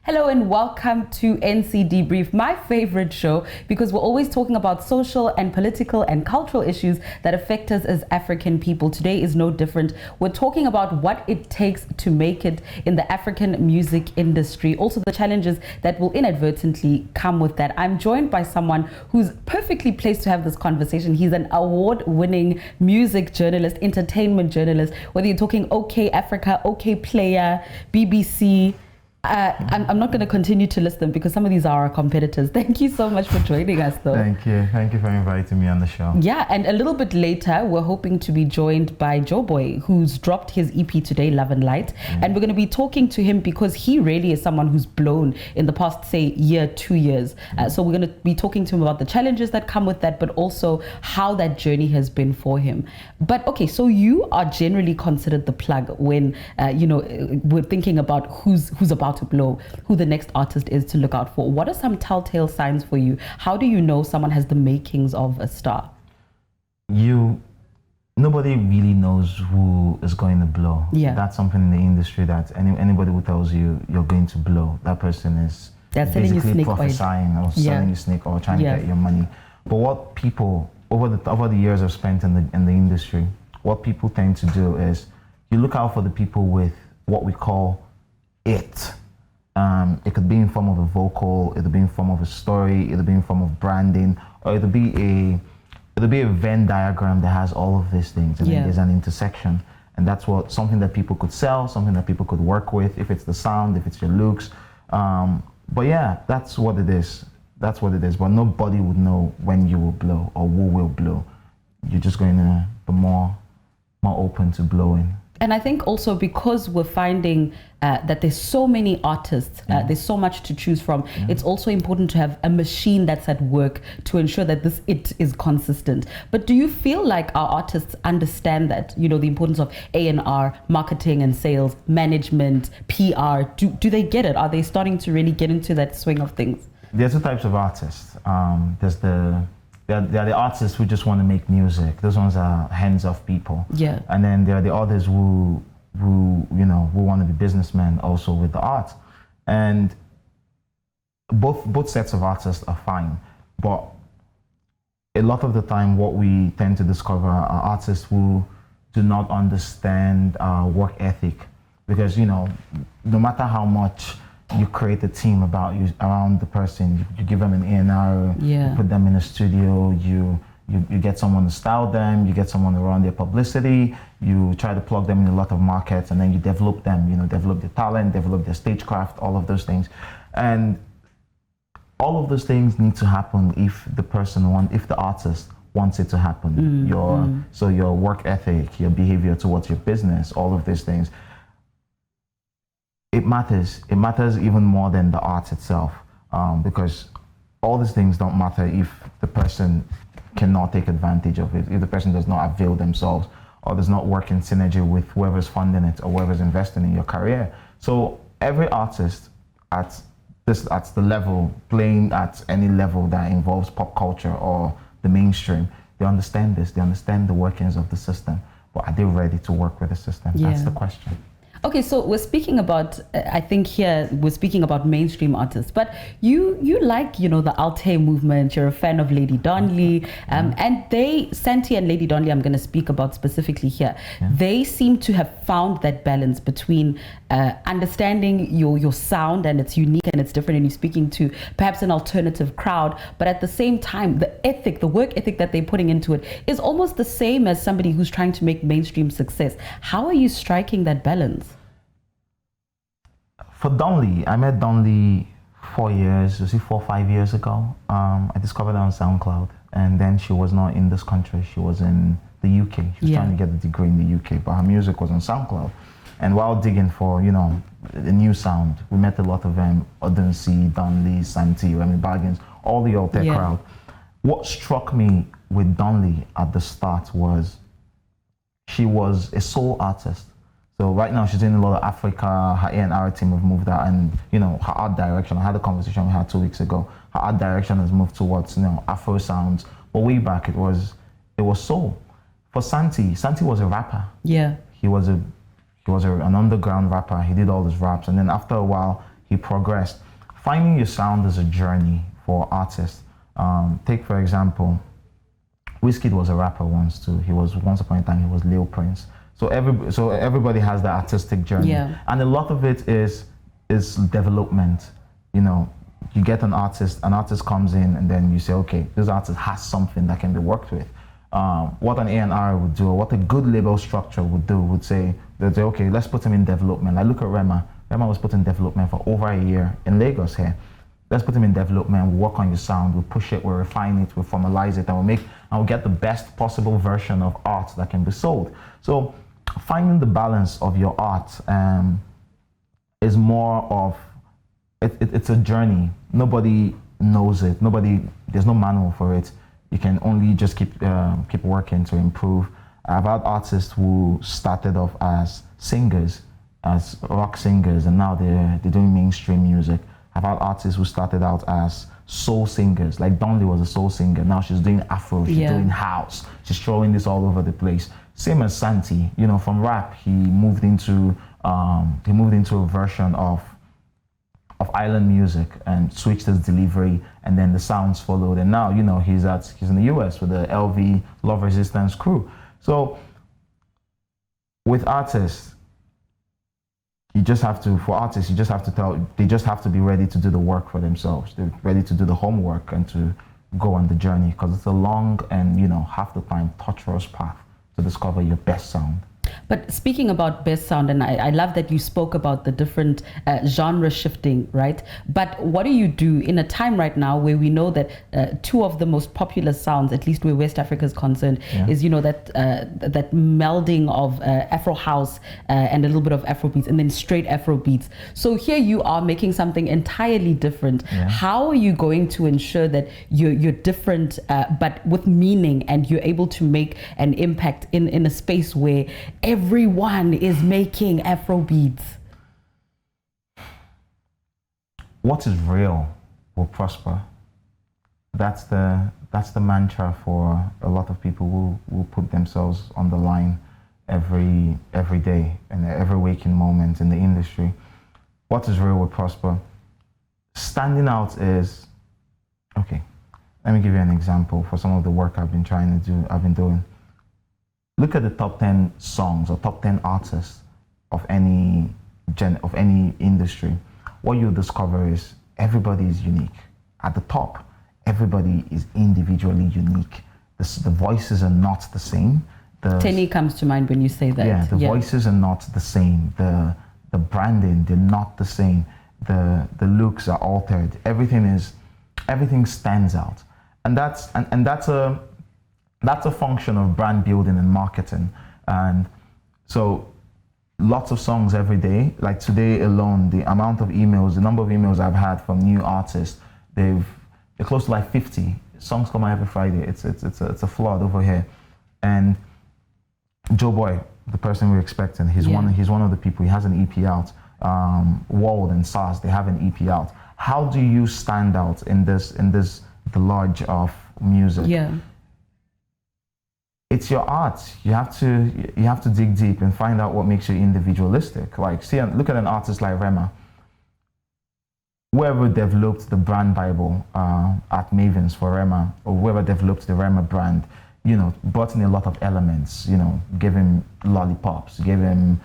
Hello and welcome to NC Debrief, my favorite show, because we're always talking about social and political and cultural issues that affect us as African people. Today is no different. We're talking about what it takes to make it in the African music industry, also the challenges that will inadvertently come with that. I'm joined by someone who's perfectly placed to have this conversation. He's an award-winning music journalist, entertainment journalist, whether you're talking OK Africa, OK Player, BBC. I'm not going to continue to list them because some of these are our competitors. Thank you so much for joining us, though. Thank you. Thank you for inviting me on the show. Yeah, and a little bit later, we're hoping to be joined by Joeboy, who's dropped his EP today, Love and Light. And we're going to be talking to him because he really is someone who's blown in the past, say, year, 2 years. So we're going to be talking to him about the challenges that come with that, but also how that journey has been for him. But okay, so you are generally considered the plug when, we're thinking about who's about to blow, who the next artist is to look out for. What are some telltale signs for you? How do you know someone has the makings of a star? Nobody really knows who is going to blow. Yeah. That's something in the industry that anybody who tells you you're going to blow, that person is basically prophesying or selling you snake or trying to get your money. But what people over the years I've spent in the industry, what people tend to do is you look out for the people with what we call it. It could be in form of a vocal, it'll be in form of a story, it'll be in form of branding, or it'll be a Venn diagram that has all of these things, and then there's an intersection, and that's something that people could sell, something that people could work with, if it's the sound, if it's your looks. But yeah, that's what it is. That's what it is. But nobody would know when you will blow or who will blow. You're just going to be more open to blowing. And I think also because we're finding that there's so many artists, there's so much to choose from, it's also important to have a machine that's at work to ensure that it is consistent. But do you feel like our artists understand that, the importance of A&R, marketing and sales, management, PR? Do they get it? Are they starting to really get into that swing of things? There's two types of artists. There are the artists who just want to make music. Those ones are hands-off people. Yeah. And then there are the others who want to be businessmen also with the art. And both sets of artists are fine. But a lot of the time what we tend to discover are artists who do not understand work ethic. Because, no matter how much you create a team around the person. You give them an A&R, you put them in a studio, you get someone to style them, you get someone to run their publicity, you try to plug them in a lot of markets, and then you develop them, develop their talent, develop their stagecraft, all of those things. And all of those things need to happen if the artist wants it to happen. So your work ethic, your behavior towards your business, all of these things. It matters. It matters even more than the art itself, because all these things don't matter if the person cannot take advantage of it, if the person does not avail themselves or does not work in synergy with whoever's funding it or whoever's investing in your career. So every artist at the level, playing at any level that involves pop culture or the mainstream, they understand this, they understand the workings of the system, but are they ready to work with the system? That's the question. Okay, so we're speaking about, I think here we're speaking about mainstream artists, but you like, the Alte movement, you're a fan of Lady Donley, and Santi and Lady Donley I'm going to speak about specifically here. They seem to have found that balance between understanding your sound, and it's unique and it's different, and you're speaking to perhaps an alternative crowd, but at the same time, the work ethic that they're putting into it is almost the same as somebody who's trying to make mainstream success. How are you striking that balance? For Donley, I met Donley 4 or 5 years ago. I discovered her on SoundCloud, and then she was not in this country. She was in the UK. She was trying to get a degree in the UK, but her music was on SoundCloud. And while digging for, a new sound, we met a lot of them, Odunsi, Donley, Santi, Remy Bargains, all the old tech crowd. What struck me with Donley at the start was she was a soul artist. So right now she's doing a lot of Africa. Her A&R team have moved out, and her art direction. I had a conversation we had 2 weeks ago. Her art direction has moved towards Afro sounds. But way back it was soul. For Santi was a rapper. Yeah. He was an underground rapper. He did all his raps, and then after a while he progressed. Finding your sound is a journey for artists. Take for example, Wizkid was a rapper once too. He was once upon a time he was Lil Prince. So everybody has the artistic journey, and a lot of it is development. You know, you get an artist comes in, and then you say, okay, this artist has something that can be worked with. What an A&R would do, or what a good label structure would do, would say, they'd say, okay, let's put him in development. Like look at Rema. Rema was put in development for over a year in Lagos here. Let's put him in development, we'll work on your sound, we'll push it, we'll refine it, we'll formalize it, and we'll get the best possible version of art that can be sold. So finding the balance of your art is more of, it's a journey. Nobody knows it. There's no manual for it. You can only just keep working to improve. I've had artists who started off as singers, as rock singers, and now they're doing mainstream music. I've had artists who started out as soul singers, like Donley was a soul singer. Now she's doing Afro, she's doing house, she's throwing this all over the place. Same as Santi, you know, from rap, he moved into a version of island music and switched his delivery, and then the sounds followed. And now, you know, he's in the US with the LV Love Resistance crew. So with artists, they just have to be ready to do the work for themselves. They're ready to do the homework and to go on the journey, because it's a long and, you know, half the time tortuous path to discover your best sound. But speaking about best sound, and I love that you spoke about the different genre shifting, right? But what do you do in a time right now where we know that two of the most popular sounds, at least where West Africa is concerned, is, you know, that melding of Afro house and a little bit of Afro beats, and then straight Afro beats. So here you are making something entirely different. How are you going to ensure that you're different but with meaning, and you're able to make an impact in a space where everyone is making Afro beats? What is real will prosper. That's the mantra for a lot of people who will put themselves on the line every day and every waking moment in the industry. What is real will prosper. Standing out is, okay, let me give you an example for some of the work I've been doing. Look at the top 10 songs or top 10 artists of any industry. What you'll discover is everybody is unique. At the top, everybody is individually unique. The voices are not the same. Tenny comes to mind when you say that. Yeah, the voices are not the same. The branding, they're not the same. The looks are altered. Everything stands out, and that's a function of brand building and marketing. And so lots of songs every day. Like today alone, the number of emails I've had from new artists, they're close to like 50 songs come out every Friday. It's a flood over here. And Joeboy, the person we're expecting, he's one of the people. He has an EP out. World and SARS, they have an EP out. How do you stand out in the lodge of music? It's your art. You have to dig deep and find out what makes you individualistic. Like, look at an artist like Rema. Whoever developed the brand Bible at Mavens for Rema, or whoever developed the Rema brand, you know, brought in a lot of elements. You know, gave him lollipops, gave him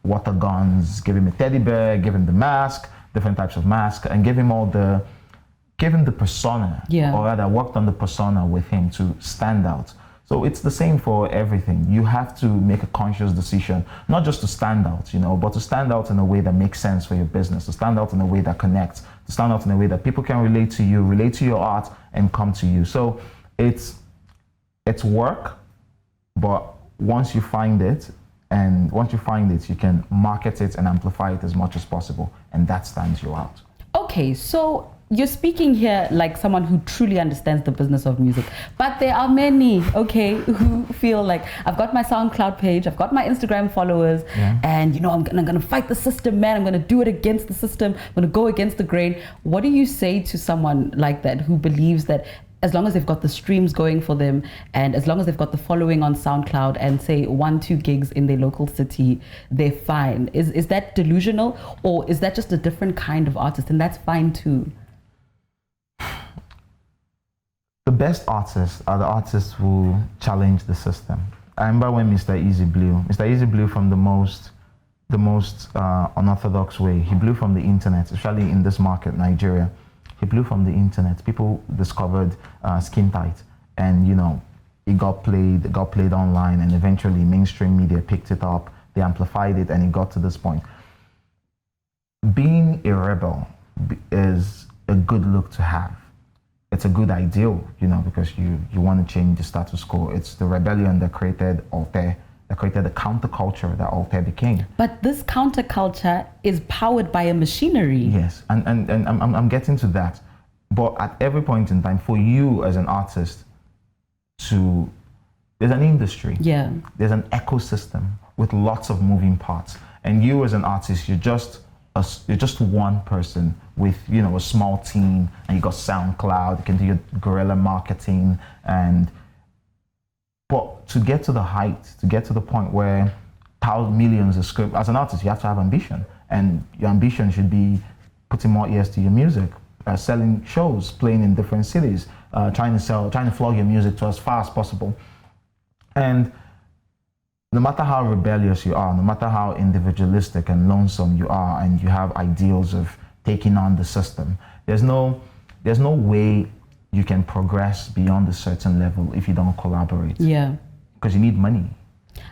water guns, gave him a teddy bear, gave him the mask, different types of mask, and gave him the persona, or rather worked on the persona with him to stand out. So it's the same for everything. You have to make a conscious decision, not just to stand out, you know, but to stand out in a way that makes sense for your business, to stand out in a way that connects, to stand out in a way that people can relate to you, relate to your art, and come to you. So it's work, but once you find it, you can market it and amplify it as much as possible, and that stands you out. Okay, so you're speaking here like someone who truly understands the business of music, but there are many, okay, who feel like, I've got my SoundCloud page, I've got my Instagram followers, and you know, I'm gonna fight the system, man. I'm gonna do it against the system. I'm gonna go against the grain. What do you say to someone like that who believes that as long as they've got the streams going for them, and as long as they've got the following on SoundCloud and say 1-2 gigs in their local city, they're fine. Is that delusional, or is that just a different kind of artist, and that's fine too? The best artists are the artists who challenge the system. I remember when Mr. Easy blew from the most unorthodox way. He blew from the internet, especially in this market, Nigeria. He blew from the internet. People discovered Skin Tight, and it got played online, and eventually mainstream media picked it up. They amplified it, and it got to this point. Being a rebel is a good look to have. It's a good ideal, because you want to change the status quo. It's the rebellion that created Altair, that created the counterculture that Altair became. But this counterculture is powered by a machinery. Yes, and I'm getting to that. But at every point in time, for you as an artist, there's an industry. Yeah. There's an ecosystem with lots of moving parts. And you as an artist, you're just one person with a small team, and you got SoundCloud, you can do your guerrilla marketing, but to get to the height, to get to the point where millions of script, as an artist, you have to have ambition, and your ambition should be putting more ears to your music, selling shows, playing in different cities, trying to flog your music to as far as possible. And no matter how rebellious you are, no matter how individualistic and lonesome you are, and you have ideals of taking on the system, there's no way you can progress beyond a certain level if you don't collaborate. Yeah. Because you need money.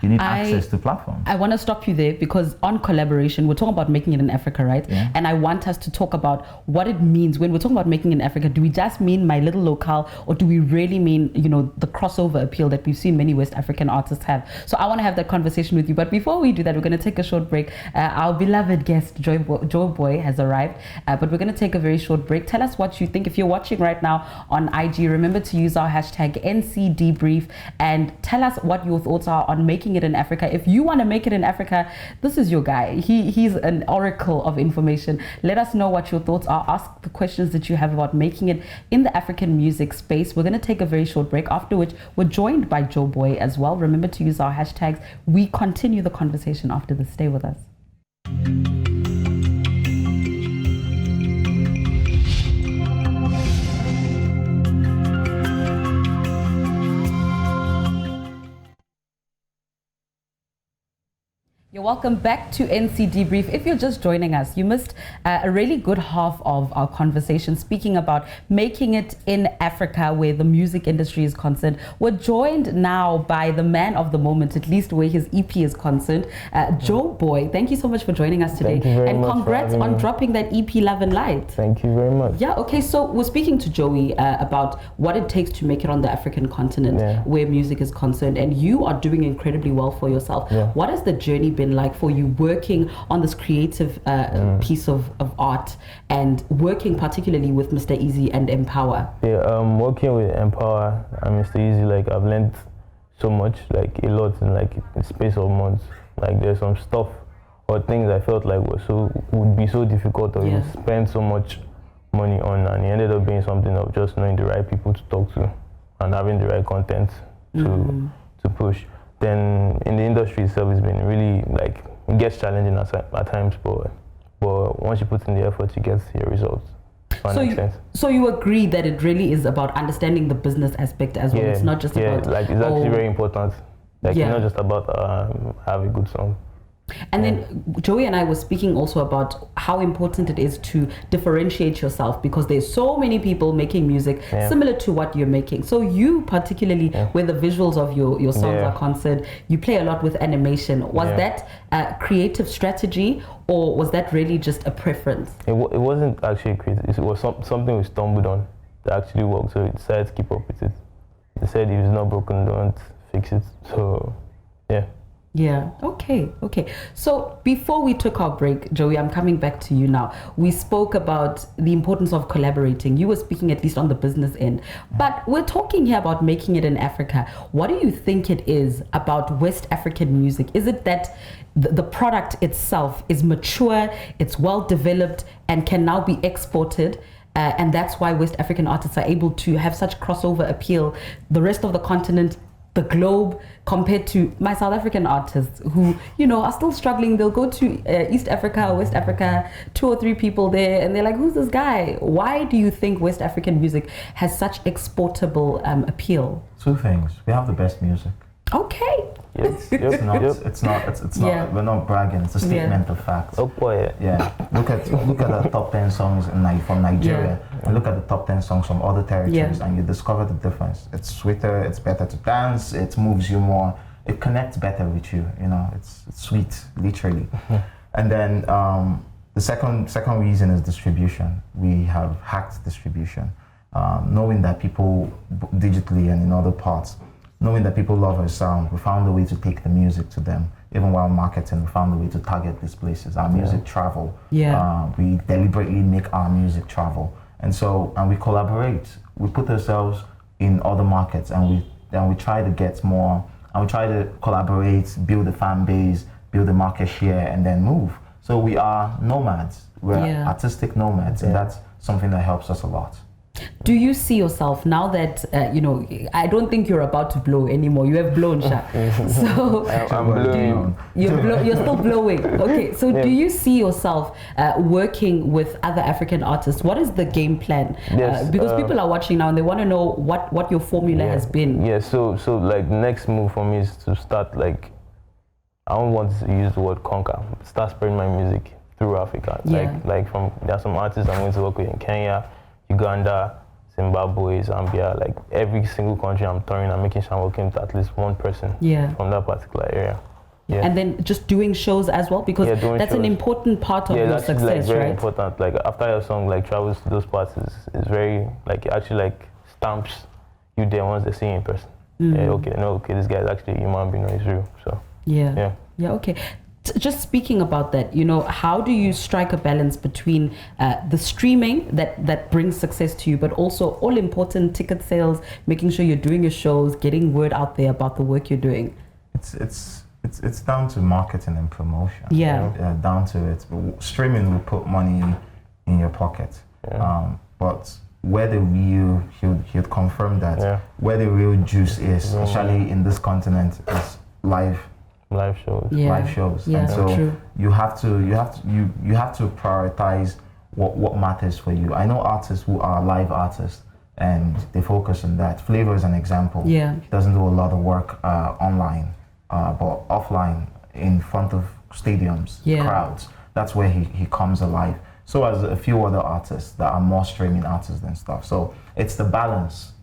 You need access to platforms. I want to stop you there, because on collaboration, we're talking about making it in Africa, right? Yeah. And I want us to talk about what it means when we're talking about making it in Africa. Do we just mean my little locale, or do we really mean, the crossover appeal that we've seen many West African artists have? So I want to have that conversation with you. But before we do that, we're going to take a short break. Our beloved guest, Joeboy, has arrived, but we're going to take a very short break. Tell us what you think. If you're watching right now on IG, remember to use our hashtag #NCDebrief and tell us what your thoughts are on making it in Africa. If you want to make it in Africa, this is your guy. He's an oracle of information. Let us know what your thoughts are. Ask the questions that you have about making it in the African music space. We're going to take a very short break, after which we're joined by Joeboy as well. Remember to use our hashtags. We continue the conversation after this. Stay with us. You're welcome back to NC Debrief. If you're just joining us, you missed a really good half of our conversation speaking about making it in Africa where the music industry is concerned. We're joined now by the man of the moment, at least where his EP is concerned, Joeboy. Thank you so much for joining us today. Thank you very much. Congrats on dropping that EP, Love and Light. Thank you very much. Yeah, okay, so we're speaking to Joey about what it takes to make it on the African continent where music is concerned, and you are doing incredibly well for yourself. What has the journey been like for you, working on this creative piece of art, and working particularly with Mr. Easy and Empower? Working with Empower and Mr. Easy, I've learned so much, a lot in the space of months. There's some stuff or things I felt like would be so difficult, or you spend so much money on, and it ended up being something of just knowing the right people to talk to and having the right content to push. Then in the industry itself, it's been really it gets challenging at times, but once you put in the effort, you get your results. So you agree that it really is about understanding the business aspect as well. It's not just about it's actually very important. It's not just about having a good song. And then Joey and I were speaking also about how important it is to differentiate yourself, because there's so many people making music similar to what you're making. So you particularly, where the visuals of your songs are concerned, you play a lot with animation. Was that a creative strategy, or was that really just a preference? It wasn't actually creative. It was something we stumbled on that actually worked, so we decided to keep up with it. They said if it's not broken, don't fix it. So Yeah, okay. So before we took our break, Joey, I'm coming back to you now. We spoke about the importance of collaborating. You were speaking at least on the business end, but we're talking here about making it in Africa. What do you think it is about West African music? Is it that the product itself is mature, it's well developed, and can now be exported? and that's why West African artists are able to have such crossover appeal. The rest of the continent, the globe, compared to my South African artists who, you know, are still struggling. They'll go to East Africa or West Africa, 2 or 3 people there, and they're like, who's this guy? Why do you think West African music has such exportable appeal? 2 things. We have the best music. Okay. Yes. It's not. We're not bragging. It's a statement of fact. Oh boy. Yeah. Look at the top 10 songs from Nigeria, and look at the top 10 songs from other territories, and you discover the difference. It's sweeter. It's better to dance. It moves you more. It connects better with you. You know, it's sweet, literally. And then the second reason is distribution. We have hacked distribution, knowing that people digitally and in other parts. Knowing that people love our sound, we found a way to take the music to them. Even while marketing, we found a way to target these places. Our music travel. We deliberately make our music travel. And we collaborate. We put ourselves in other markets, and we try to get more, and we try to collaborate, build a fan base, build a market share, and then move. So we are nomads. We're artistic nomads, and that's something that helps us a lot. Do you see yourself now that, you know, I don't think you're about to blow anymore. You have blown, Sha. So I'm blowing. You're still blowing. Okay, so do you see yourself working with other African artists? What is the game plan? Yes, because people are watching now and they want to know what your formula has been. Yeah, so like next move for me is to start, like, I don't want to use the word conquer, start spreading my music through Africa. Like there are some artists I'm going to work with in Kenya, Uganda, Zimbabwe, Zambia, like every single country I'm touring, I'm making sure I'm working with at least one person from that particular area. Yeah. And then just doing shows as well, because that's shows. An important part of your that's success, like very right? important. Like after your song like travels to those parts is very like it actually like stamps you there once they see you in person. Okay, this guy is actually a human being, he's real. So okay. Just speaking about that, you know, how do you strike a balance between the streaming that brings success to you, but also all important ticket sales, making sure you're doing your shows, getting word out there about the work you're doing? It's down to marketing and promotion. Down to it. Streaming will put money in your pocket, but where the real he'll confirm that where the real juice is, especially in this continent, is live shows. And so true. you have to prioritize what matters for you. I know artists who are live artists and they focus on that. Flavor is an example. He doesn't do a lot of work online, but offline in front of stadiums, crowds. That's where he comes alive. So as a few other artists that are more streaming artists and stuff. So it's the balance.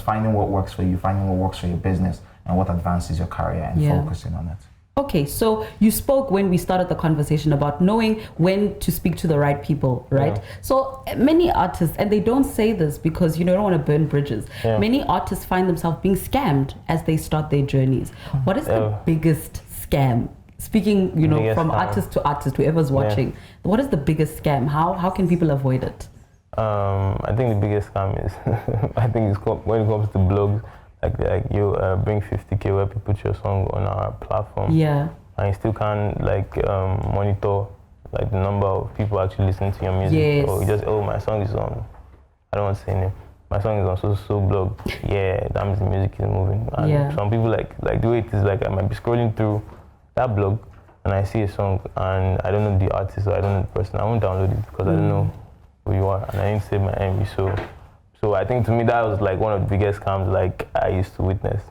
Finding what works for you, finding what works for your business, and what advances your career, and focusing on it. Okay, so you spoke when we started the conversation about knowing when to speak to the right people, right? So many artists, and they don't say this because you don't want to burn bridges. Many artists find themselves being scammed as they start their journeys. What is the biggest scam? Speaking, from artist to artist, whoever's watching, what is the biggest scam? How can people avoid it? I think the biggest scam is, when it comes to blogs, like you bring 50K where people put your song on our platform, and you still can't monitor like the number of people actually listening to your music. Or you just, my song is on, I don't want to say name, my song is on so blog. That means the music is moving. And some people like the way it is, like I might be scrolling through that blog and I see a song and I don't know the artist or I don't know the person. I won't download it because I don't know who you are and I didn't save my MB. So I think to me that was like one of the biggest scams like I used to witness.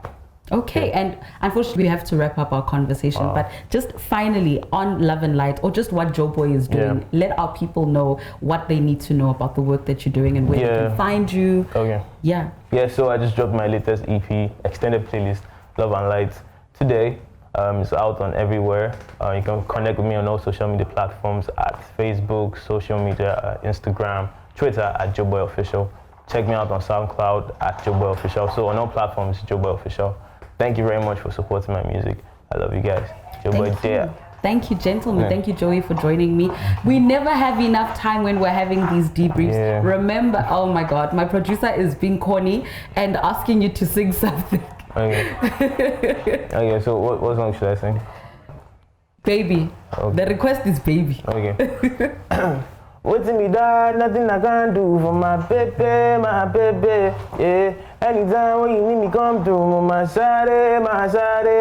Okay, and unfortunately we have to wrap up our conversation, but just finally on Love and Light, or just what Joeboy is doing, let our people know what they need to know about the work that you're doing and where they can find you. So I just dropped my latest EP, extended playlist, Love and Light, today. It's out on everywhere. You can connect with me on all social media platforms at Facebook, social media, Instagram, Twitter at Joeboy Official. Check me out on SoundCloud at Joeboy Official. So on all platforms, Joeboy Official. Thank you very much for supporting my music. I love you guys. Joeboy there. Thank you, gentlemen. Thank you, Joey, for joining me. We never have enough time when we're having these debriefs. Remember, oh my God, my producer is being corny and asking you to sing something. Okay, so what song should I sing? Baby. The request is Baby. What's in me that nothing I can do for my baby, yeah. Anytime when you need me come through, my shawty,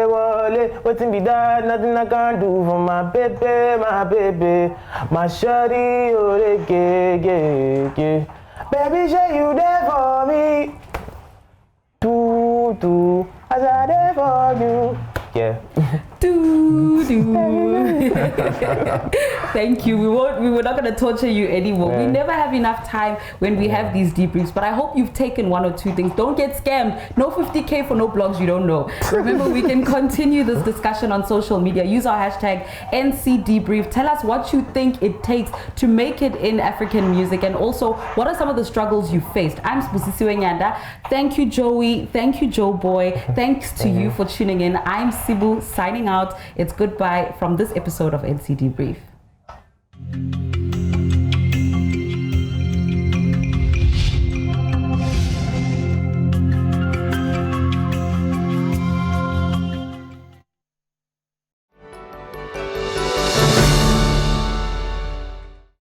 wale. What's in me that nothing I can do for my baby, my shawty, oh, yeah. Baby, say you there for me, do, as I there for you, yeah. Thank you. We're not going to torture you anymore. We never have enough time when we have these debriefs, but I hope you've taken one or two things. Don't get scammed. No 50K for no blogs you don't know. Remember, we can continue this discussion on social media. Use our hashtag NCDebrief. Tell us what you think it takes to make it in African music, and also what are some of the struggles you faced. I'm Sibusisiwe. Thank you, Joey. Thank you, Joeboy. Thanks to you for tuning in. I'm Sibu signing out. It's goodbye from this episode of NC Debrief.